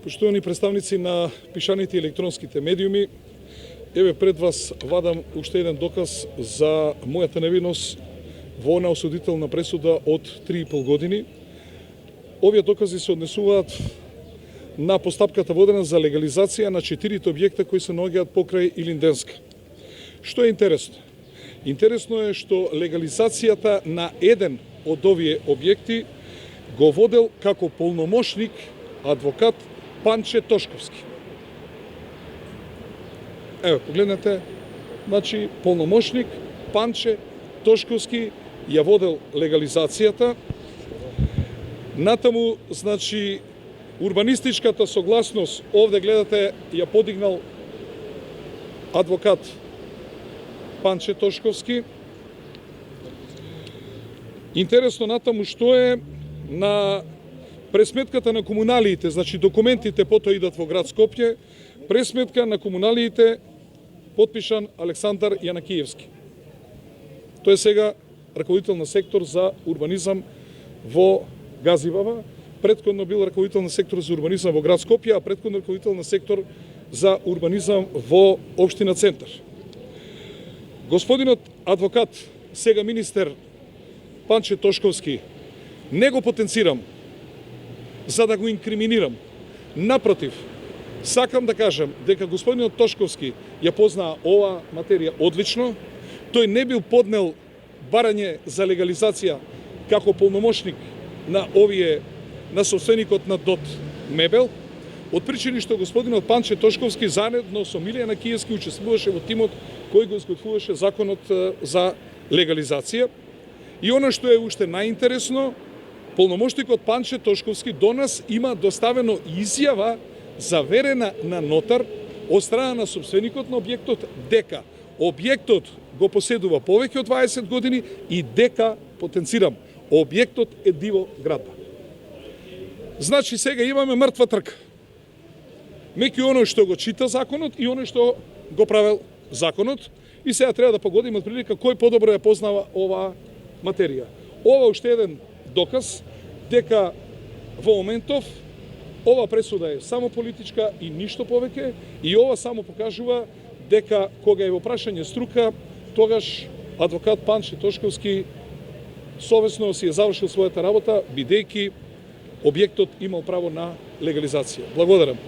Поштовани представници на пишаните и електронските медиуми, еве пред вас вадам уште еден доказ за мојата невиност во она осудителна пресуда од 3,5 години. Овие докази се однесуваат на постапката водена за легализација на 4 објекта кои се наоѓаат покрај Илинденска. Што е интересно? Интересно е што легализацијата на еден од овие објекти го водел како полномошник адвокат Панче Тошковски. Еве, погледнете, значи полномошник Панче Тошковски ја водел легализацијата. Натаму, значи, урбанистичката согласност, овде гледате, ја подигнал адвокат Панче Тошковски. Интересно натаму што е на пресметката на комуналиите, значи документите потоа идат во град Скопје, пресметка на комуналиите потпишан Александар Јанакиевски. Тој е сега раководител на сектор за урбанизам во Газибава, претходно бил раководител на сектор за урбанизам во град Скопје, а претходно раководител на сектор за урбанизам во општина Центар. Господинот адвокат, сега министер Панче Тошковски, не го потенцирам за да го инкриминирам. Напротив, сакам да кажам дека господинот Тошковски ја познаа оваа материја одлично. Тој не бил поднел барање за легализација како полномошник на на собственикот на ДОТ Мебел, од причини што господинот Панче Тошковски заедно со Милија Јанакиевски учествуваше во тимот кој го изготвуваше законот за легализација. И она што е уште најинтересно, полномошникот Панче Тошковски до нас има доставено изјава заверена на нотар од страна на собственикот на објектот дека објектот го поседува повеќе од 20 години и дека, потенцирам, објектот е диво градба. Значи сега имаме мртва трка меѓу оној што го чита законот и оној што го правел законот, и сега треба да погодиме прилика кој подобро ја познава оваа материја. Ова уште еден доказ дека во моментов ова пресуда е само политичка и ништо повеќе, и ова само покажува дека кога е во прашање струка, тогаш адвокат Панче Тошковски совесно си е завршил својата работа, бидејќи објектот имал право на легализација. Благодарам.